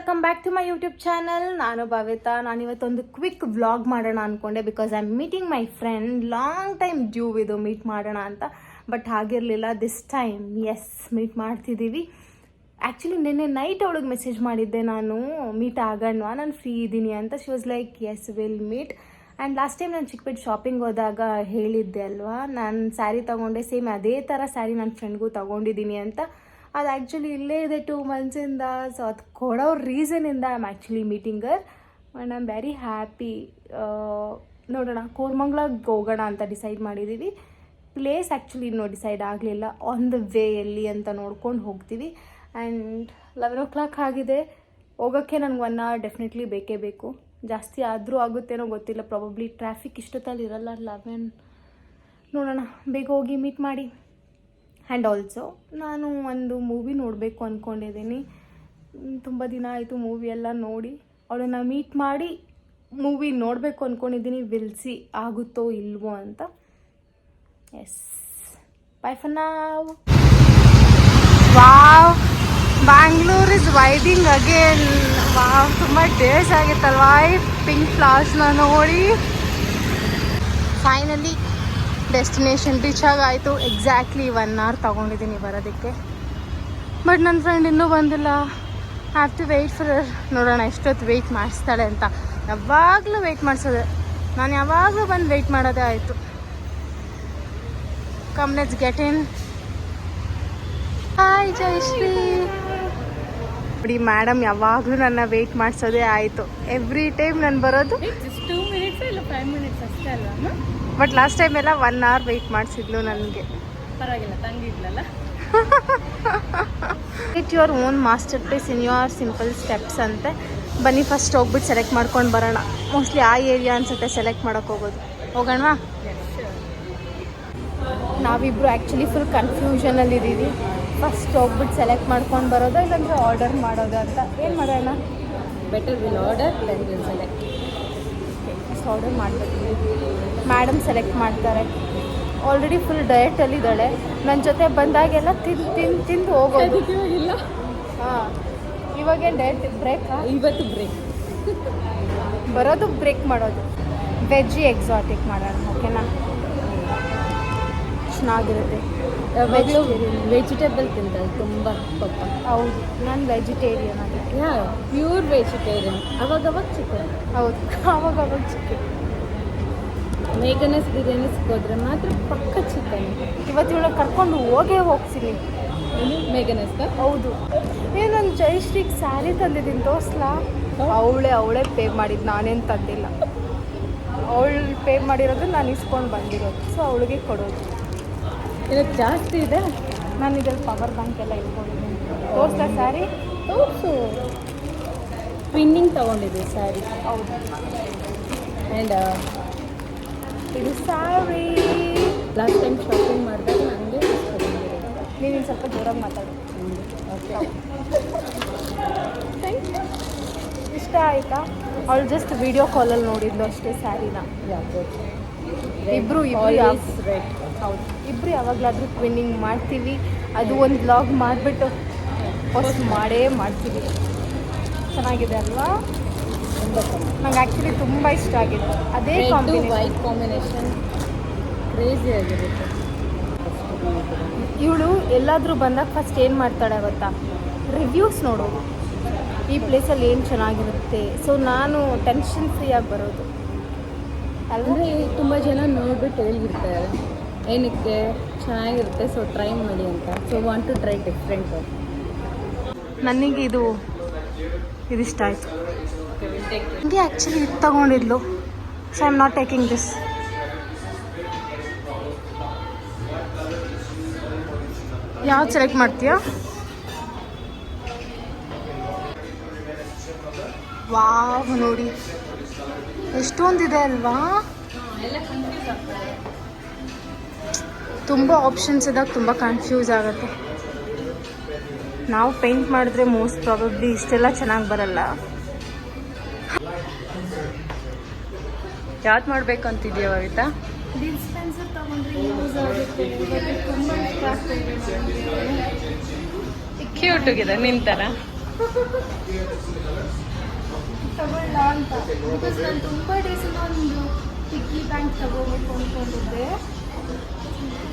Welcome back to my YouTube channel. ನಾನು ಭವಿತಾ. ನಾನಿವತ್ತೊಂದು quick vlog ಮಾಡೋಣ ಅಂದ್ಕೊಂಡೆ because I am meeting my friend. Long time due ಇದು meet ಮಾಡೋಣ ಅಂತ, ಬಟ್ ಹಾಗಿರಲಿಲ್ಲ. ದಿಸ್ ಟೈಮ್ ಎಸ್ ಮೀಟ್ ಮಾಡ್ತಿದ್ದೀವಿ. ಆ್ಯಕ್ಚುಲಿ ನಿನ್ನೆ ನೈಟ್ ಅವಳಿಗೆ ಮೆಸೇಜ್ ಮಾಡಿದ್ದೆ ನಾನು, ಮೀಟ್ ಆಗೋಣವಾ, ನಾನು ಫ್ರೀ ಇದ್ದೀನಿ ಅಂತ. She was like yes will meet. And last time ನಾನು ಚಿಕ್ಕಪೇಟೆ ಶಾಪಿಂಗ್ ಹೋದಾಗ ಹೇಳಿದ್ದೆ ಅಲ್ವಾ, ನಾನು ಸ್ಯಾರಿ ತೊಗೊಂಡೆ, ಸೇಮ್ ಅದೇ ಥರ ಸ್ಯಾರಿ ನನ್ನ ಫ್ರೆಂಡ್ಗೂ ತೊಗೊಂಡಿದ್ದೀನಿ ಅಂತ. ಅದು ಆ್ಯಕ್ಚುಲಿ ಇಲ್ಲೇ ಇದೆ 2 months. ಸೊ ಅದು ಕೊಡೋ ರೀಸನಿಂದ I am actually meeting her and I am very happy. ನೋಡೋಣ, ಕೋರಮಂಗ್ಲಗೆ ಹೋಗೋಣ ಅಂತ ಡಿಸೈಡ್ ಮಾಡಿದ್ದೀವಿ. ಪ್ಲೇಸ್ ಆ್ಯಕ್ಚುಲಿ ಇನ್ನೂ ಡಿಸೈಡ್ ಆಗಲಿಲ್ಲ. ಆನ್ ದ ವೇ ಎಲ್ಲಿ ಅಂತ ನೋಡ್ಕೊಂಡು ಹೋಗ್ತೀವಿ. ಆ್ಯಂಡ್ 11 o'clock ಆಗಿದೆ. ಹೋಗೋಕ್ಕೆ ನನಗೆ 1 hour ಡೆಫಿನೆಟ್ಲಿ ಬೇಕೇ ಬೇಕು. ಜಾಸ್ತಿ ಆದರೂ ಆಗುತ್ತೇನೋ ಗೊತ್ತಿಲ್ಲ. ಪ್ರಾಬಬ್ಲಿ ಟ್ರಾಫಿಕ್ ಇಷ್ಟೊತ್ತಲ್ಲಿ ಇರಲ್ಲ. 11 ನೋಡೋಣ, ಬೇಗ ಹೋಗಿ ಮೀಟ್ ಮಾಡಿ. ಆ್ಯಂಡ್ ಆಲ್ಸೋ ನಾನು ಒಂದು ಮೂವಿ ನೋಡಬೇಕು ಅಂದ್ಕೊಂಡಿದ್ದೀನಿ. ತುಂಬ ದಿನ ಆಯಿತು ಮೂವಿ ಎಲ್ಲ ನೋಡಿ. ಅವಳನ್ನ ಮೀಟ್ ಮಾಡಿ ಮೂವಿ ನೋಡಬೇಕು ಅಂದ್ಕೊಂಡಿದ್ದೀನಿ. ವಿಲ್ಸಿ ಆಗುತ್ತೋ ಇಲ್ವೋ ಅಂತ. Yes, bye for now. Wow, Bangalore is wading again. Wow, ತುಂಬ ಡೇಸ್ ಆಗಿತ್ತಲ್ವಾ ಈ ಪಿಂಕ್ ಫ್ಲವರ್ಸ್ನ ನೋಡಿ. ಫೈನಲಿ ಡೆಸ್ಟಿನೇಷನ್ ರೀಚ್ ಆಗಾಯಿತು. ಎಕ್ಸಾಕ್ಟ್ಲಿ 1 hour ತೊಗೊಂಡಿದ್ದೀನಿ ಬರೋದಕ್ಕೆ. ಬಟ್ ನನ್ನ ಫ್ರೆಂಡ್ ಇನ್ನೂ ಬಂದಿಲ್ಲ. Have to wait for her. ನೋಡೋಣ ಎಷ್ಟೊತ್ತು ವೆಯ್ಟ್ ಮಾಡಿಸ್ತಾಳೆ ಅಂತ. ಯಾವಾಗಲೂ ವೆಯ್ಟ್ ಮಾಡಿಸೋದೆ ನಾನು, ಯಾವಾಗಲೂ ಬಂದು ವೆಯ್ಟ್ ಮಾಡೋದೇ ಆಯಿತು. Come let's get in. Hi Jayashree. ನೋಡಿ, ಮೇಡಮ್ ಯಾವಾಗಲೂ ನನ್ನ ವೆಯ್ಟ್ ಮಾಡಿಸೋದೇ ಆಯಿತು. ಎವ್ರಿ ಟೈಮ್ ನಾನು ಬರೋದು 2 minutes ಇಲ್ಲ 5 minutes ಅಷ್ಟೇ ಅಲ್ವಾ. ಬಟ್ ಲಾಸ್ಟ್ ಟೈಮ್ ಎಲ್ಲ 1 hour ವೆಯ್ಟ್ ಮಾಡಿಸಿದ್ಲು ನನಗೆ. ಪರವಾಗಿಲ್ಲ, ತಂಗಿದ್ಲಲ್ಲ. It your own masterpiece in your simple steps ಅಂತೆ. ಬನ್ನಿ ಫಸ್ಟ್ ಹೋಗ್ಬಿಟ್ಟು ಸೆಲೆಕ್ಟ್ ಮಾಡ್ಕೊಂಡು ಬರೋಣ. ಮೋಸ್ಟ್ಲಿ ಆ ಏರಿಯಾ ಅನ್ಸುತ್ತೆ ಸೆಲೆಕ್ಟ್ ಮಾಡೋಕ್ಕೆ ಹೋಗೋದು. ಹೋಗೋಣವಾ? ನಾವಿಬ್ಬರು ಆ್ಯಕ್ಚುಲಿ ಫುಲ್ ಕನ್ಫ್ಯೂಷನಲ್ಲಿದ್ದೀವಿ. ಫಸ್ಟ್ ಹೋಗ್ಬಿಟ್ಟು ಸೆಲೆಕ್ಟ್ ಮಾಡ್ಕೊಂಡು ಬರೋದು, ಇಲ್ಲಾಂದರೆ ಆರ್ಡರ್ ಮಾಡೋದು ಅಂತ. ಏನು ಮಾಡೋಣ? Better will order then will select. First order ಮಾಡಬೇಕು. ಮೇಡಮ್ ಸೆಲೆಕ್ಟ್ ಮಾಡ್ತಾರೆ. ಆಲ್ರೆಡಿ ಫುಲ್ ಡಯಟಲ್ಲಿದ್ದಾಳೆ. ನನ್ನ ಜೊತೆ ಬಂದಾಗೆಲ್ಲ ತಿಂದು ಹೋಗೋದು. ಇಲ್ಲ, ಹಾಂ, ಇವಾಗೇನು ಡಯಟ್ ಬ್ರೇಕಾ? ಇವತ್ತು ಬ್ರೇಕ್. ಬರೋದು ಬ್ರೇಕ್ ಮಾಡೋದು. ವೆಜ್ಜಿ ಎಕ್ಸಾಟಿಕ್ ಮಾಡೋಣ, ಓಕೆನಾ? ಚೆನ್ನಾಗಿರುತ್ತೆ. ವೆಜಿಟೇಬಲ್ ತಿಂತಾರೆ ತುಂಬ ಪಾಪ. ಹೌದು, ನಾನು ವೆಜಿಟೇರಿಯನ್ ಆಗಿ. ಯಾ, ಪ್ಯೂರ್ ವೆಜಿಟೇರಿಯನ್. ಅವಾಗವಾಗ ಚಿಕನ್. ಹೌದು, ಅವಾಗವಾಗ ಚಿಕನ್. ಮೇಘನಸ್ ಬಿರಿಯಾನಿ ಸಿಕ್ಕೋದ್ರೆ ಮಾತ್ರ ಪಕ್ಕ ಚಿಕನ್. ಇವತ್ತು ಇವಳು ಕರ್ಕೊಂಡು ಹೋಗ್ತೀನಿ. ಮೇಘನಸ್ಗ? ಹೌದು. ನಾನು ಜಯಶ್ರೀಗೆ ಸ್ಯಾರಿ ತಂದಿದ್ದೀನಿ, ತೋರಿಸ್ಲಾ? ಅವಳೇ ಪೇ ಮಾಡಿದ್ದು, ನಾನೇನು ತಂದಿಲ್ಲ. ಅವಳು ಪೇ ಮಾಡಿರೋದು ನಾನು ಇಸ್ಕೊಂಡು ಬಂದಿರೋದು. ಸೊ ಅವಳಿಗೆ ಕೊಡೋದು. ಇದಕ್ಕೆ ಜಾಸ್ತಿ ಇದೆ. ನಾನು ಇದ್ರಲ್ಲಿ ಪವರ್ ಬ್ಯಾಂಕ್ ಎಲ್ಲ ಇಟ್ಕೊಂಡಿದ್ದೀನಿ. ತೋರಿಸ್ಲಾ ಸ್ಯಾರಿ? ತೋರಿಸು. ಟ್ವಿನ್ನಿಂಗ್ ತೊಗೊಂಡಿದ್ದೆ ಸ್ಯಾರಿ. ಹೌದು. ಆ್ಯಂಡ್ ಇದು ಸ್ಯಾರಿ ಲಾಸ್ಟ್ ಟೈಮ್ ಶಾಪಿಂಗ್ ಮಾಡಿದಾಗ ನನಗೆ ನೀನು ಸ್ವಲ್ಪ ಜೋರಾಗಿ ಮಾತಾಡು. ಓಕೆ, ಇಷ್ಟ ಆಯಿತಾ? ಅವಳು ಜಸ್ಟ್ ವಿಡಿಯೋ ಕಾಲಲ್ಲಿ ನೋಡಿದ್ಲು ಅಷ್ಟೇ ಸ್ಯಾರಿನ. ಇಬ್ಬರು ರೆಡ್. ಹೌದು, ಇಬ್ಬರು ಯಾವಾಗಲಾದರೂ ಟ್ವಿನ್ನಿಂಗ್ ಮಾಡ್ತೀವಿ. ಅದು ಒಂದು ವ್ಲಾಗ್ ಮಾಡಿಬಿಟ್ಟು ಪೋಸ್ಟ್ ಮಾಡ್ತೀವಿ. ಚೆನ್ನಾಗಿದೆ ಅಲ್ವಾ? ನಂಗೆ ಆ್ಯಕ್ಚುಲಿ ತುಂಬ ಇಷ್ಟ ಆಗಿದೆ. ಅದೇ ವೈಟ್ ಕಾಂಬಿನೇಷನ್ ಕ್ರೇಜಿ ಆಗಿರುತ್ತೆ. ಇವಳು ಎಲ್ಲಾದರೂ ಬಂದಾಗ ಫಸ್ಟ್ ಏನು ಮಾಡ್ತಾಳೆ ಗೊತ್ತಾ? ರಿವ್ಯೂಸ್ ನೋಡೋದು, ಈ ಪ್ಲೇಸಲ್ಲಿ ಏನು ಚೆನ್ನಾಗಿರುತ್ತೆ. ಸೊ ನಾನು ಟೆನ್ಷನ್ ಫ್ರೀಯಾಗಿ ಬರೋದು. ಅಂದರೆ ತುಂಬ ಜನ ನೋಡಿಬಿಟ್ಟು ಹೇಳಿರ್ತಾರೆ ಏನಕ್ಕೆ ಚೆನ್ನಾಗಿರುತ್ತೆ, ಸೊ ಟ್ರೈ ಮಾಡಿ ಅಂತ. So want to try different. ನನಗೆ ಇದಿಷ್ಟ ಆಯಿತು. ನನಗೆ ಆ್ಯಕ್ಚುಲಿ ಇದು ತೊಗೊಂಡಿದ್ಲು. So I am not taking this. ಯಾವ್ದು ಸೆಲೆಕ್ಟ್ ಮಾಡ್ತೀಯಾ? ವಾವ್, ನೋಡಿ ಎಷ್ಟೊಂದಿದೆ ಅಲ್ವಾ? ತುಂಬ ಆಪ್ಷನ್ಸ್ ಇದ್ದಾಗ ತುಂಬ ಕನ್ಫ್ಯೂಸ್ ಆಗುತ್ತೆ. ನಾವು ಪೇಂಟ್ ಮಾಡಿದ್ರೆ ಮೋಸ್ಟ್ ಪ್ರಾಬಬ್ಲಿ ಇಷ್ಟೆಲ್ಲ ಚೆನ್ನಾಗಿ ಬರಲ್ಲ. ಯಾವ್ದು ಮಾಡಬೇಕು ಅಂತಿದೆಯಾ ಭವಿತಾ? ಡಿಸ್ಪೆನ್ಸರ್ ತೊಗೊಂಡ್ರೆ ಯೂಸ್ ಆಗುತ್ತೆ. ತುಂಬ ಇಷ್ಟ ಆಗ್ತಾಯಿದೆ. ಕ್ಯೂಟ್ ಆಗಿದೆ ನಿನ್ನ ಥರ. ತಗೊಳ್ಳ ಅಂತ ಬಿಕಾಸ್ ನಾನು ತುಂಬ ಡೇಸಿಂದ ಒಂದು ಪಿಗ್ಗಿ ಬ್ಯಾಂಕ್ ತಗೋಬೇಕು ಅಂದ್ಕೊಂಡಿದ್ದೆ.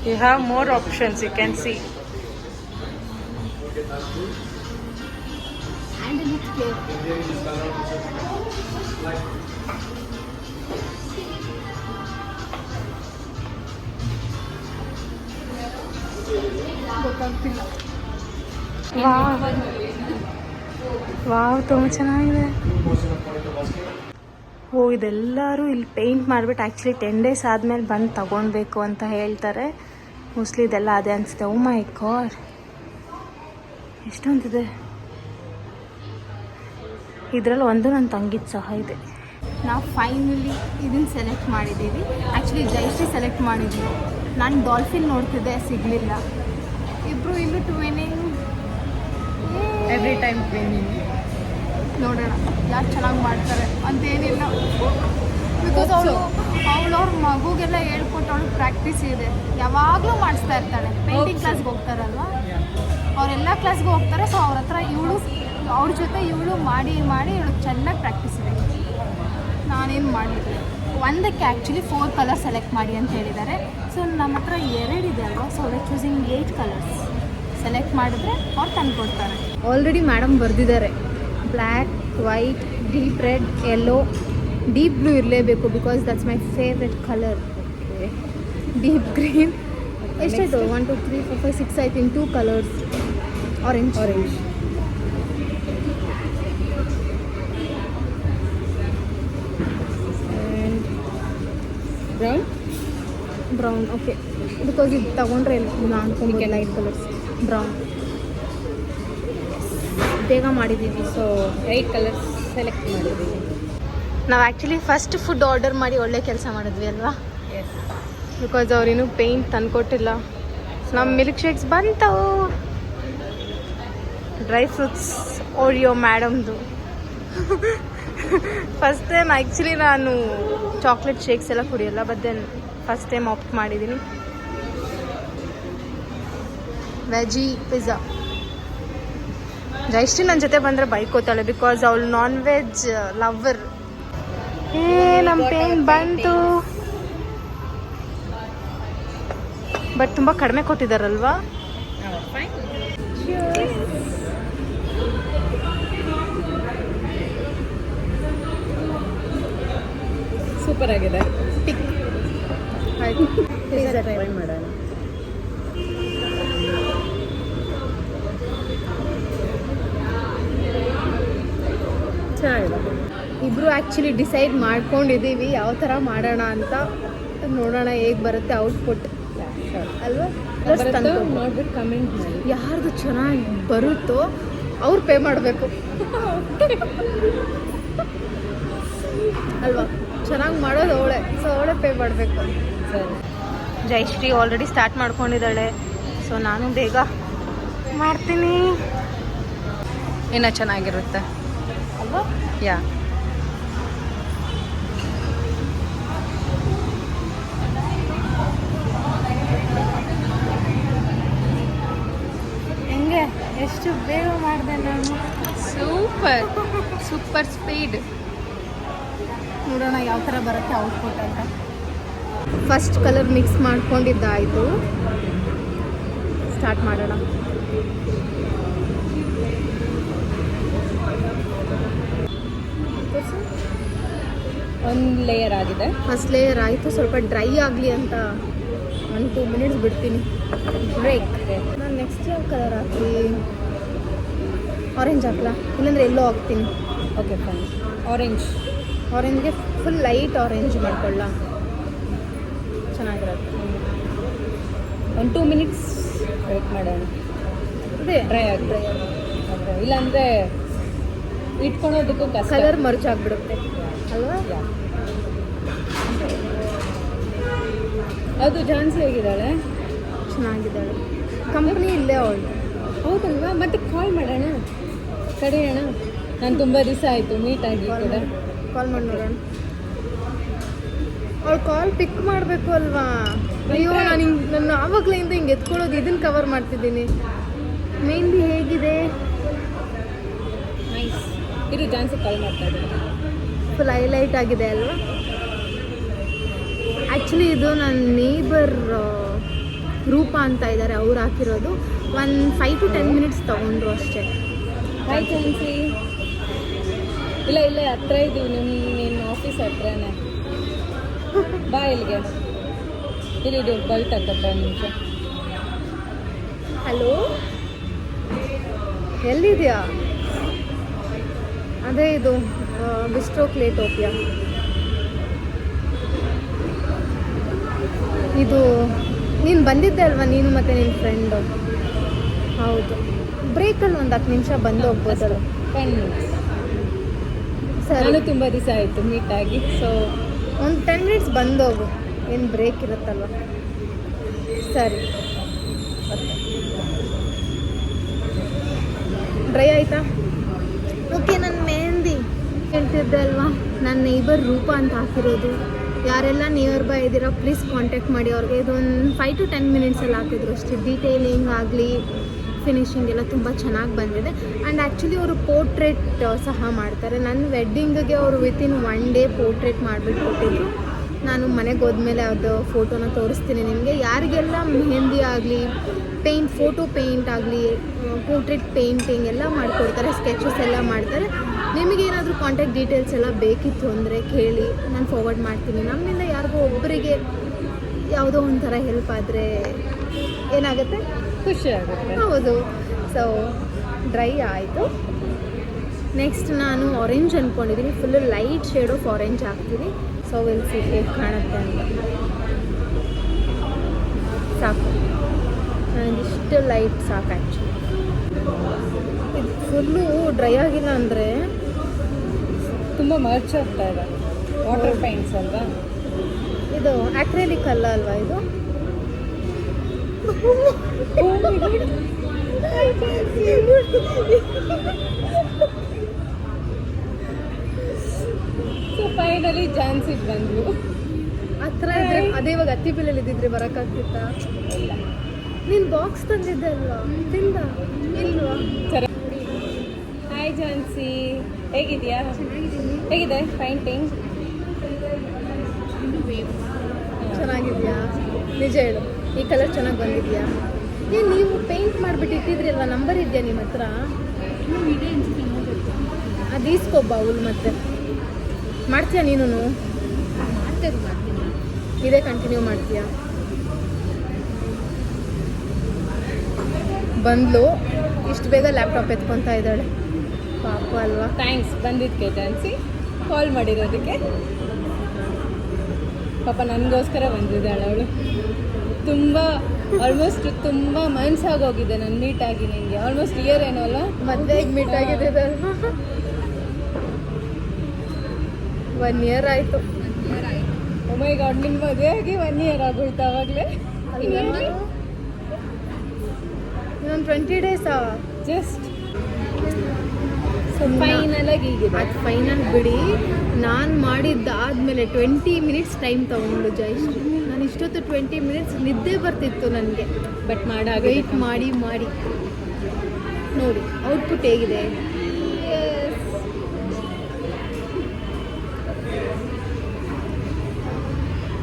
You have more options, you can see. And in its place. ಗೊತ್ತಾಗ್ತಿಲ್ಲ. ವಾವ್ ತುಂಬ ಚೆನ್ನಾಗಿದೆ. ಓ ಇದೆಲ್ಲರೂ ಇಲ್ಲಿ ಪೇಂಟ್ ಮಾಡಿಬಿಟ್ಟು ಆ್ಯಕ್ಚುಲಿ 10 days ಆದಮೇಲೆ ಬಂದು ತಗೊಳ್ಬೇಕು ಅಂತ ಹೇಳ್ತಾರೆ. ಮೋಸ್ಟ್ಲಿ ಇದೆಲ್ಲ ಅದೇ ಅನಿಸುತ್ತೆ. ಓ ಮೈ ಗಾಡ್ ಎಷ್ಟೊಂದಿದೆ. ಇದರಲ್ಲಿ ಒಂದು ನನ್ನ ತಂಗಿದ್ದು ಸಹ ಇದೆ. ನಾವು ಫೈನಲಿ ಇದನ್ನು ಸೆಲೆಕ್ಟ್ ಮಾಡಿದ್ದೀವಿ. ಆ್ಯಕ್ಚುಲಿ ಜೈಶ್ರೀ ಸೆಲೆಕ್ಟ್ ಮಾಡಿದ್ವಿ. ನಾನು ಡಾಲ್ಫಿನ್ ನೋಡ್ತಿದ್ದೆ, ಸಿಗಲಿಲ್ಲ. ಇಬ್ಬರು ಇಲ್ಲೂ ಟ್ವಿನಿಂಗ್. Every time twinning. ನೋಡೋಣ ಯಾರು ಚೆನ್ನಾಗಿ ಮಾಡ್ತಾರೆ ಅಂತೇನಿಲ್ಲ. ಬಿಕಾಸ್ ಅವ್ರ ಮಗುಗೆಲ್ಲ ಹೇಳ್ಕೊಟ್ಟು ಅವಳು ಪ್ರಾಕ್ಟೀಸ್ ಇದೆ, ಯಾವಾಗಲೂ ಮಾಡಿಸ್ತಾ ಇರ್ತಾಳೆ. ಪೇಂಟಿಂಗ್ ಕ್ಲಾಸ್ಗೆ ಹೋಗ್ತಾರಲ್ವ, ಅವರೆಲ್ಲ ಕ್ಲಾಸ್ಗೆ ಹೋಗ್ತಾರೆ. ಸೊ ಅವ್ರ ಹತ್ರ ಅವ್ರ ಜೊತೆ ಇವಳು ಮಾಡಿ ಇವಳು ಚೆನ್ನಾಗಿ ಪ್ರಾಕ್ಟೀಸ್ ಇದೆ. ನಾನೇನು ಮಾಡಿದ್ದೆ ಒಂದಕ್ಕೆ ಆ್ಯಕ್ಚುಲಿ 4 ಕಲರ್ ಸೆಲೆಕ್ಟ್ ಮಾಡಿ ಅಂತ ಹೇಳಿದ್ದಾರೆ. ಸೊ ನಮ್ಮ ಹತ್ರ 2 ಇದೆ ಅಲ್ವಾ, so we choosing 8 colours select ಮಾಡಿದ್ರೆ ಅವ್ರು ತಂದುಕೊಡ್ತಾರೆ. ಆಲ್ರೆಡಿ ಮೇಡಮ್ ಬರೆದಿದ್ದಾರೆ black, white, deep red, yellow, deep blue ಇರಲೇಬೇಕು because that's my favourite colour. Deep green. ಎಷ್ಟಾಯಿತು? 1 2 3 4 5 6 ಆಯ್ತು. ಇನ್ 2 colours. Orange brown. Okay, because ಇದು ತಗೊಂಡ್ರೆ ನಾನು ಅನ್ಕೊಂಬಿಟ್ಟೆ ಲೈಟ್ ಕಲರ್ಸ್. ಬ್ರೌನ್ ಬೇಗ ಮಾಡಿದ್ದೀವಿ. ಸೊ 8 ಕಲರ್ಸ್ ಸೆಲೆಕ್ಟ್ ಮಾಡಿದ್ದೀವಿ. ನಾವು ಆ್ಯಕ್ಚುಲಿ ಫಸ್ಟ್ ಫುಡ್ ಆರ್ಡರ್ ಮಾಡಿ ಒಳ್ಳೆ ಕೆಲಸ ಮಾಡಿದ್ವಿ ಅಲ್ವಾ? ಬಿಕಾಸ್ ಅವ್ರೇನು ಪೇಂಟ್ ತಂದುಕೊಟ್ಟಿಲ್ಲ. ನಮ್ಮ ಮಿಲ್ಕ್ ಶೇಕ್ಸ್ ಬಂತವು. ಡ್ರೈ ಫ್ರೂಟ್ಸ್ ಓರಿಯೋ ಮೇಡಮ್ದು. ಫಸ್ಟ್ ಟೈಮ್ ಆ್ಯಕ್ಚುಲಿ ನಾನು ಚಾಕ್ಲೇಟ್ ಶೇಕ್ಸ್ ಎಲ್ಲ ಕುಡಿಯೋಲ್ಲ, but then first time opt ಮಾಡಿದ್ದೀನಿ. Veggie pizza. ಜೈಶ್ರೀ ನನ್ನ ಜೊತೆ ಬಂದರೆ ಬೈಕೋತಾಳೆ ಬಿಕಾಸ್ ಅವಳು ನಾನ್ ವೆಜ್ ಲವರ್. ನಮ್ಮ ಪೇನ್ ಬಂತು, ಬಟ್ ತುಂಬ ಕಡಿಮೆ ಕೊಟ್ಟಿದ್ದಾರಲ್ವಾ? ಸೂಪರ್ ಆಗಿದೆ. ಟಿಕ್ ಆಯ್ತು. ಪಿಜ್ಜಾ ಟ್ರೈ ಮಾಡೋಣ. ಚೆನ್ನಾಗಿದೆ. ಇಬ್ಬರು ಆ್ಯಕ್ಚುಲಿ ಡಿಸೈಡ್ ಮಾಡ್ಕೊಂಡಿದ್ದೀವಿ ಯಾವ ಥರ ಮಾಡೋಣ ಅಂತ. ನೋಡೋಣ ಹೇಗೆ ಬರುತ್ತೆ ಔಟ್ಪುಟ್ ಅಲ್ವಾ? ನೋಡ್ಬಿಟ್ಟು ಕಮೆಂಟ್ ಮಾಡಿ. ಯಾರ್ದು ಚೆನ್ನಾಗಿ ಬರುತ್ತೋ ಅವ್ರು ಪೇ ಮಾಡಬೇಕು ಅಲ್ವಾ? ಚೆನ್ನಾಗಿ ಮಾಡೋದು ಅವಳೆ, ಸೊ ಅವಳೇ ಪೇ ಮಾಡಬೇಕು. ಸರಿ. ಜೈಶ್ರೀ ಆಲ್ರೆಡಿ ಸ್ಟಾರ್ಟ್ ಮಾಡ್ಕೊಂಡಿದ್ದಾಳೆ, ಸೊ ನಾನು ಬೇಗ ಮಾಡ್ತೀನಿ. ಇನ್ನೂ ಚೆನ್ನಾಗಿರುತ್ತೆ ಅಲ್ವಾ? ಯಾ. ಹೆಂಗೆ ಎಷ್ಟು ಬೇಗ ಮಾಡಿದೆ ನಾನು. Super speed. ನೋಡೋಣ ಯಾವ ಥರ ಬರುತ್ತೆ ಔಟ್ಪುಟ್ ಅಂತ. ಫಸ್ಟ್ ಕಲರ್ ಮಿಕ್ಸ್ ಮಾಡ್ಕೊಂಡಿದ್ದಾಯಿತು, ಸ್ಟಾರ್ಟ್ ಮಾಡೋಣ. ಒಂದು ಲೇಯರ್ ಆಗಿದೆ. ಫಸ್ಟ್ ಲೇಯರ್ ಆಯಿತು, ಸ್ವಲ್ಪ ಡ್ರೈ ಆಗಲಿ ಅಂತ 1-2 ಮಿನಿಟ್ಸ್ ಬಿಡ್ತೀನಿ ಬ್ರೇಕ್. ನಾನು ನೆಕ್ಸ್ಟ್ ಯಾವ ಕಲರ್ ಹಾಕ್ತೀನಿ? ಆರೆಂಜ್ ಹಾಕ್ಲಾ? ಇಲ್ಲಾಂದರೆ ಎಲ್ಲೋ ಹಾಕ್ತೀನಿ. Okay fine. ಆರೆಂಜ್ಗೆ ಫುಲ್ ಲೈಟ್ ಆರೆಂಜ್ ಮಾಡ್ಕೊಳ್ಳ, ಚೆನ್ನಾಗಿರುತ್ತೆ. 1-2 ಮಿನಿಟ್ಸ್ ವೇಟ್ ಮಾಡೋಣ. ಅದೇ ಡ್ರೈ ಆಗಿದೆ. ಓಕೆ, ಇಲ್ಲಾಂದರೆ ಇಟ್ಕೊಳೋದಕ್ಕೂ ಕಷ್ಟ. ಕಲರ್ ಮರ್ಜ್ ಆಗಿಬಿಡುತ್ತೆ ಅಲ್ವಾ? ಅದು ಝಾನ್ಸಿ ಹೇಗಿದ್ದಾಳೆ? ಚೆನ್ನಾಗಿದ್ದಾಳೆ. ಕಂಪ್ನಿ ಇಲ್ಲೇ ಅವಳು. ಹೌದಲ್ವಾ? ಮತ್ತೆ ಕಾಲ್ ಮಾಡೋಣ, ಕರೆಯೋಣ. ನಾನು ತುಂಬ ದಿವಸ ಆಯಿತು ಮೀಟ್ ಆಗಿ ಕೂಡ. ಕಾಲ್ ಮಾಡಿ ನೋಡೋಣ. ಅವಳು ಕಾಲ್ ಪಿಕ್ ಮಾಡಬೇಕು ಅಲ್ವಾ? ಅಯ್ಯೋ, ನಾನು ಆವಾಗಲಿಂದ ಹಿಂಗೆ ಎತ್ಕೊಳ್ಳೋದು, ಇದನ್ನು ಕವರ್ ಮಾಡ್ತಿದ್ದೀನಿ. ಮೆಹಂದಿ ಹೇಗಿದೆ? ಇದು ಜಾನ್ಸಿ ಕಾಲ್ ಮಾಡ್ತಾ ಇದ್ದೀನಿ. ಫುಲ್ ಹೈಲೈಟ್ ಆಗಿದೆ ಅಲ್ವಾ. ಆ್ಯಕ್ಚುಲಿ ಇದು ನನ್ನ ನೇಬರ್ ರೂಪ ಅಂತ ಇದ್ದಾರೆ, ಅವ್ರು ಹಾಕಿರೋದು. ಒಂದು 5 to 10 ಮಿನಿಟ್ಸ್ ತೊಗೊಂಡ್ರು ಅಷ್ಟೇ. ಹಾಯ್ ಜಾನ್ಸಿ. ಇಲ್ಲ ಇಲ್ಲೇ ಹತ್ರ ಇದ್ದೀವಿ, ನಿನ್ನ ಆಫೀಸ್ ಹತ್ರನೇ. ಬಾ ಇಲ್ಲಿಗೆ. ಇದು ಬಲ್ಟ್ ಹಾಕಪ್ಪ ನಿಮಿಷ. ಹಲೋ, ಎಲ್ಲಿದೆಯಾ? ಅದೇ ಇದು ಬಿಸ್ಟ್ರೋ ಕ್ಲೇಟೋಪಿಯಾ. ಇದು ನೀನು ಬಂದಿದ್ದೆ ಅಲ್ವಾ, ನೀನು ಮತ್ತು ನಿನ್ನ ಫ್ರೆಂಡು? ಹೌದು. ಬ್ರೇಕಲ್ಲಿ ಒಂದು 10 ನಿಮಿಷ ಬಂದು ಹೋಗ್ಬೋದಲ್ಲ? 10 minutes. ಸರಿ, ನಾನು ತುಂಬ ದಿವಸ ಆಯಿತು ಮೀಟ್ ಆಗಿ, ಸೊ ಒಂದು 10 ಮಿನಿಟ್ಸ್ ಬಂದೋಗು, ಏನು ಬ್ರೇಕ್ ಇರುತ್ತಲ್ವ. ಸರಿ, ಡ್ರೈ ಆಯಿತಾ? ಓಕೆ. ನನ್ನ ಮೆಹಂದಿ ಹೇಳ್ತಿದ್ದೆ ಅಲ್ವಾ, ನನ್ನ ನೇಬರ್ ರೂಪ ಅಂತ ಹಾಕಿರೋದು. ಯಾರೆಲ್ಲ ನಿಯರ್ ಬೈ ಇದ್ದೀರಾ ಪ್ಲೀಸ್ ಕಾಂಟ್ಯಾಕ್ಟ್ ಮಾಡಿ ಅವ್ರಿಗೆ. ಇದೊಂದು 5 to 10 ಮಿನಿಟ್ಸಲ್ಲಿ ಹಾಕಿದ್ರು ಅಷ್ಟೇ. ಡೀಟೇಲಿಂಗ್ ಆಗಲಿ ಫಿನಿಶಿಂಗ್ ಎಲ್ಲ ತುಂಬ ಚೆನ್ನಾಗಿ ಬಂದಿದೆ. ಆ್ಯಂಡ್ ಆ್ಯಕ್ಚುಲಿ ಅವರು ಪೋರ್ಟ್ರೇಟ್ ಸಹ ಮಾಡ್ತಾರೆ. ನನ್ನ ವೆಡ್ಡಿಂಗಿಗೆ ಅವರು ವಿತಿನ್ 1 ಡೇ ಪೋರ್ಟ್ರೇಟ್ ಮಾಡಿಬಿಟ್ಟು ಕೊಟ್ಟಿದ್ರು. ನಾನು ಮನೆಗೆ ಹೋದ್ಮೇಲೆ ಅದು ಫೋಟೋನ ತೋರಿಸ್ತೀನಿ ನಿಮಗೆ. ಯಾರಿಗೆಲ್ಲ ಮೆಹಂದಿ ಆಗಲಿ, ಫೋಟೋ ಪೇಂಟ್ ಆಗಲಿ, ಪೋರ್ಟ್ರೇಟ್ ಪೇಂಟಿಂಗ್ ಎಲ್ಲ ಮಾಡಿಕೊಡ್ತಾರೆ, ಸ್ಕೆಚಸ್ ಎಲ್ಲ ಮಾಡ್ತಾರೆ. ನಿಮಗೇನಾದರೂ ಕಾಂಟ್ಯಾಕ್ಟ್ ಡೀಟೇಲ್ಸ್ ಎಲ್ಲ ಬೇಕಿತ್ತು ಅಂದರೆ ಕೇಳಿ, ನಾನು ಫಾರ್ವರ್ಡ್ ಮಾಡ್ತೀನಿ. ನಮ್ಮಿಂದ ಯಾರಿಗೋ ಒಬ್ಬರಿಗೆ ಯಾವುದೋ ಒಂಥರ ಹೆಲ್ಪ್ ಆದರೆ ಏನಾಗುತ್ತೆ, ಖುಷಿ ಆಗುತ್ತೆ. ಹೌದು. ಸೊ ಡ್ರೈ ಆಯಿತು. ನೆಕ್ಸ್ಟ್ ನಾನು ಆರೆಂಜ್ ಅಂದ್ಕೊಂಡಿದ್ದೀನಿ, full light shade of orange ಹಾಕ್ತೀನಿ. ಸೊ ವಿಲ್ ಸಿ ಹೇಗೆ ಕಾಣುತ್ತೆ ಅಂತ. ಸಾಕು, ನನಗಿಷ್ಟು ಲೈಟ್ ಸಾಕು ಆ್ಯಕ್ಚುಲಿ. ಇದು ಫುಲ್ಲು ಡ್ರೈ ಆಗಿಲ್ಲ ಅಂದರೆ ತುಂಬ ಮರ್ಚ್ ಹೋಗ್ತಾ ಇದೆ. ವಾಟರ್ ಪೈಂಟ್ಸ್ ಅಲ್ವಾ ಇದು? ಆಕ್ರೆಲಿಕ್ ಅಲ್ಲ ಅಲ್ವಾ ಇದು? ಸೊ ಫೈನಲಿ ಜಾನ್ಸಿಗೆ ಬಂದ್ವು. ಹತ್ರ ಇದ್ರೆ ಅದೇ ಇವಾಗ ಹತ್ತಿ ಬಿಲ್ಲಲ್ಲಿ ಇದ್ದಿದ್ರೆ ಬರೋಕ್ಕಾಗ್ತಿತ್ತಾ? ಇಲ್ಲ, ನೀನು ಬಾಕ್ಸ್ ತಂದಿದ್ದೆ ಅಲ್ವಾ, ತಿಂದ ಇಲ್ವಾ? ಸರಿ. ಹಾಯ್ ಜಾನ್ಸಿ, ಹೇಗಿದೆಯಾ? ಹೇಗಿದೆ ಪೈಂಟಿಂಗ್? ಚೆನ್ನಾಗಿದೆಯಾ? ನಿಜ ಹೇಳು, ಈ ಕಲರ್ ಚೆನ್ನಾಗಿ ಬಂದಿದೆಯಾ? ಏನು ನೀವು ಪೇಂಟ್ ಮಾಡಿಬಿಟ್ಟು ಇಟ್ಟಿದ್ರಿ ಅಲ್ವಾ, ನಂಬರ್ ಇದೆಯಾ ನಿಮ್ಮ ಹತ್ರ? ಅದು ಈಸ್ಕೊಬ್ಬ ಅವಳು ಮತ್ತೆ ಮಾಡ್ತೀಯಾ ನೀನು? ಇದೇ ಕಂಟಿನ್ಯೂ ಮಾಡ್ತೀಯಾ? ಬಂದ್ಲು, ಇಷ್ಟು ಬೇಗ ಲ್ಯಾಪ್ಟಾಪ್ ಎತ್ಕೊತಾ ಇದ್ದಾಳೆ, ಪಾಪ ಅಲ್ವಾ. ಥ್ಯಾಂಕ್ಸ್ ಬಂದಿದ್ದಕ್ಕೆ ಜಾನ್ಸಿ, ಕಾಲ್ ಮಾಡಿರೋದಕ್ಕೆ. ಪಾಪ ನನಗೋಸ್ಕರ ಬಂದಿದ್ದಾಳೆ ಅವಳು. ತುಂಬ ಆಲ್ಮೋಸ್ಟ್ ತುಂಬ ಮನ್ಸಾಗೋಗಿದೆ ನಾನು ಮೀಟ್ ಆಗಿ. ನಿಮಗೆ ಆಲ್ಮೋಸ್ಟ್ ಇಯರ್ ಏನೋ ಅಲ್ಲ, ಮದುವೆಗೆ ಮೀಟ್ ಆಗಿದೆ ಅಲ್ವಾ? 1 year ಆಯಿತು. ಓ ಮೈ ಗಾಡ್, ನಿಮ್ಮ ಮದುವೆ ಆಗಿ 1 year ಆಗೋಯ್ತು ಆವಾಗಲೇ? ಇನ್ನೊಂದು 20 days ಜಸ್ಟ್ ಫೈನಲ್ ಆಗಿ ಹೀಗಿದೆ. ಅದು ಫೈನಲ್ ಬಿಡಿ. ನಾನು ಮಾಡಿದ್ದಾದಮೇಲೆ 20 minutes ಟೈಮ್ ತೊಗೊಂಡು ಜಯಶ್ರೀ. ನಾನು ಇಷ್ಟೊತ್ತು 20 minutes ನಿದ್ದೆ ಬರ್ತಿತ್ತು ನನಗೆ. ಬಟ್ ವೆಯ್ಟ್ ಮಾಡಿ ಮಾಡಿ ನೋಡಿ ಔಟ್ಪುಟ್ ಹೇಗಿದೆ.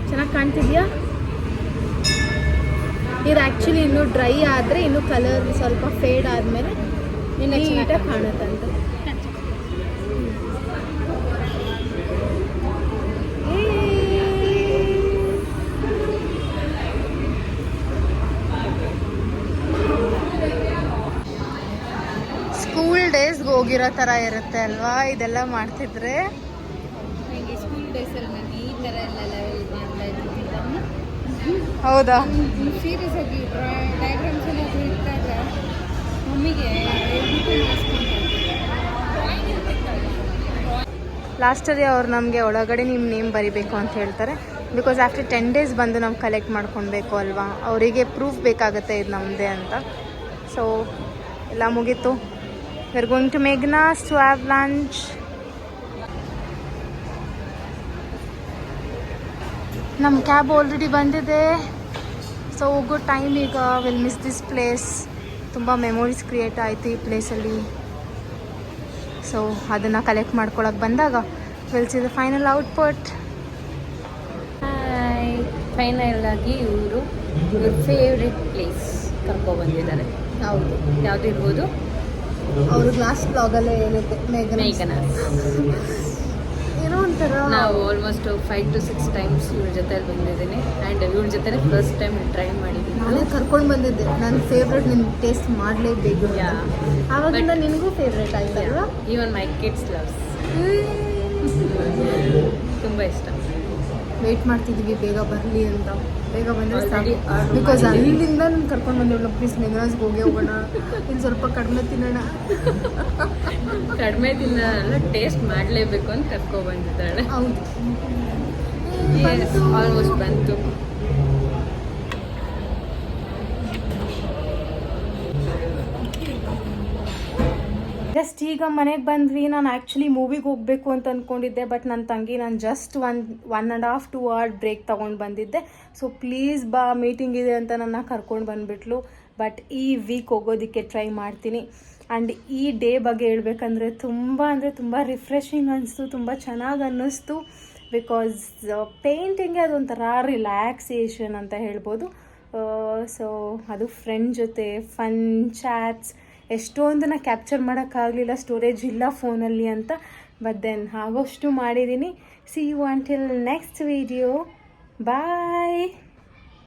ಚೆನ್ನಾಗಿ ಕಾಣ್ತಿದ್ಯಾ? ಇದು ಆ್ಯಕ್ಚುಲಿ ಇನ್ನೂ ಡ್ರೈ ಆದರೆ, ಇನ್ನೂ ಕಲರ್ ಸ್ವಲ್ಪ ಫೇಡ್ ಆದಮೇಲೆ ಇನ್ನು ನೀಟಾಗಿ ಕಾಣುತ್ತಂತ. ಸ್ಕೂಲ್ ಡೇಸ್ಗೆ ಹೋಗಿರೋ ಥರ ಇರುತ್ತೆ ಅಲ್ವಾ ಇದೆಲ್ಲ ಮಾಡ್ತಿದ್ರೆ? ನನಗೆ ಸ್ಕೂಲ್ ಡೇಸಲ್ಲಿ ನಾನು ಈ ಥರ ಎಲ್ಲ ಲೆವೆಲ್ ಮಾಡ್ತಾ ಇದ್ದೀನಿ. ಹೌದಾ? ಸೀರಿಯಸ್ ಆಗಿ ಡಯಾಗ್ರಾಮ್ಸ್ ಎಲ್ಲ ಇಟ್ಟಾಗ ಮಮ್ಮಿಗೆ ಲಾಸ್ಟಲ್ಲಿ ಅವ್ರು ನಮಗೆ ಒಳಗಡೆ ನಿಮ್ಮ ನೇಮ್ ಬರಿಬೇಕು ಅಂತ ಹೇಳ್ತಾರೆ. ಬಿಕಾಸ್ ಆಫ್ಟರ್ 10 days ಬಂದು ನಾವು ಕಲೆಕ್ಟ್ ಮಾಡ್ಕೊಳ್ಬೇಕು ಅಲ್ವಾ, ಅವರಿಗೆ ಪ್ರೂಫ್ ಬೇಕಾಗುತ್ತೆ ಇದು ನಮ್ಮದೇ ಅಂತ. ಸೊ ಎಲ್ಲ ಮುಗೀತು. We are going to Meghna's to have lunch. ನಮ್ಮ ಕ್ಯಾಬ್ ಆಲ್ರೆಡಿ ಬಂದಿದೆ. ಸೊ ಹೋಗೋ ಟೈಮ್ ಈಗ. Will miss this place. ತುಂಬ ಮೆಮೊರೀಸ್ ಕ್ರಿಯೇಟ್ ಆಯಿತು ಈ ಪ್ಲೇಸಲ್ಲಿ. ಸೊ ಅದನ್ನು ಕಲೆಕ್ಟ್ ಮಾಡ್ಕೊಳಕ್ಕೆ ಬಂದಾಗ will see the final output. Final ಆಗಿ ಇವರು ಇವ್ರ ಫೇವ್ರೆಟ್ ಪ್ಲೇಸ್ ಕರ್ಕೊಬಂದಿದ್ದಾರೆ. ಹೌದು, ಯಾವುದಿರ್ಬೋದು? ಅವರು ಲಾಸ್ಟ್ ಬ್ಲಾಗಲ್ಲೇ ಹೇಳಿದ್ದೆ ಮೇಘನಾಸ್. ಏನೋ ಒಂಥರ ನಾವು ಆಲ್ಮೋಸ್ಟ್ 5 to 6 ಟೈಮ್ಸ್ ಇವ್ರ ಜೊತೆಲಿ ಬಂದಿದ್ದೀನಿ ಆ್ಯಂಡ್ ಇವ್ರ ಜೊತೆ ಫಸ್ಟ್ ಟೈಮ್ ಟ್ರೈ ಮಾಡಿದ್ದೀನಿ. ನಾನೇ ಕರ್ಕೊಂಡು ಬಂದಿದ್ದೆ, ನನ್ನ ಫೇವ್ರೆಟ್ ನಿನ್ನ ಟೇಸ್ಟ್ ಮಾಡಲೇಬೇಕು. ಆವಾಗಿಂದ But- ನಿನಗೂ ಫೇವ್ರೆಟ್ ಆಯ್ತಲ್ವಾ? ಈವನ್ ಮೈ ಕಿಡ್ಸ್ ಲವ್ಸ್. ತುಂಬ ಇಷ್ಟ. ವೆಯ್ಟ್ ಮಾಡ್ತಿದ್ವಿ ಬೇಗ ಬರಲಿ ಅಂತ. ಬೇಗ ಬಂದರೆ Already ಸಾಕು, order ಬಿಕಾಸ್ ಮಾಡಿದ್ದೀನಿ. ಅಲ್ಲಿಂದ ನಾನು ಕರ್ಕೊಂಡು ಬಂದಿಲ್ಲ. ಪ್ಲೀಸ್ ಮೆಗ್ನಾಸ್ಗೆ ಹೋಗಿ ಹೋಗೋಣ, ಇನ್ನು ಸ್ವಲ್ಪ ಕಡಿಮೆ ತಿನ್ನೋಣ. ಕಡಿಮೆ ತಿನ್ನಲ್ಲ, ಟೇಸ್ಟ್ ಮಾಡಲೇಬೇಕು ಅಂತ ಕರ್ಕೊಬಂದಿದ್ದಾಳೆ. ಹೌದು, ಆಲ್ಮೋಸ್ಟ್ ಬಂತು. ಜಸ್ಟ್ ಈಗ ಮನೆಗೆ ಬಂದ್ವಿ. ನಾನು ಆ್ಯಕ್ಚುಲಿ ಮೂವಿಗೆ ಹೋಗಬೇಕು ಅಂತ ಅಂದ್ಕೊಂಡಿದ್ದೆ, ಬಟ್ ನನ್ನ ತಂಗಿ ನಾನು ಜಸ್ಟ್ 1.5-2 hour ಬ್ರೇಕ್ ತೊಗೊಂಡು ಬಂದಿದ್ದೆ. ಸೊ ಪ್ಲೀಸ್ ಬಾ, ಮೀಟಿಂಗ್ ಇದೆ ಅಂತ ನನ್ನ ಕರ್ಕೊಂಡು ಬಂದುಬಿಟ್ಲು. ಬಟ್ ಈ ವೀಕ್ ಹೋಗೋದಕ್ಕೆ ಟ್ರೈ ಮಾಡ್ತೀನಿ. ಆ್ಯಂಡ್ ಈ ಡೇ ಬಗ್ಗೆ ಹೇಳ್ಬೇಕಂದ್ರೆ ತುಂಬ ರಿಫ್ರೆಶಿಂಗ್ ಅನಿಸ್ತು, ತುಂಬ ಚೆನ್ನಾಗಿ ಅನ್ನಿಸ್ತು. ಬಿಕಾಸ್ ಪೇಂಟಿಂಗ್ಗೆ ಅದೊಂಥರ ರಿಲ್ಯಾಕ್ಸೇಷನ್ ಅಂತ ಹೇಳ್ಬೋದು. ಸೊ ಅದು ಫ್ರೆಂಡ್ ಜೊತೆ ಫನ್ ಚಾಟ್ಸ್, ಎಷ್ಟೊಂದನ್ನ ಕ್ಯಾಪ್ಚರ್ ಮಾಡೋಕ್ಕಾಗಲಿಲ್ಲ, ಸ್ಟೋರೇಜ್ ಇಲ್ಲ ಫೋನಲ್ಲಿ ಅಂತ. ಬಟ್ ದೆನ್ ಆಗೋಷ್ಟು ಮಾಡಿದ್ದೀನಿ. See you until next video. Bye.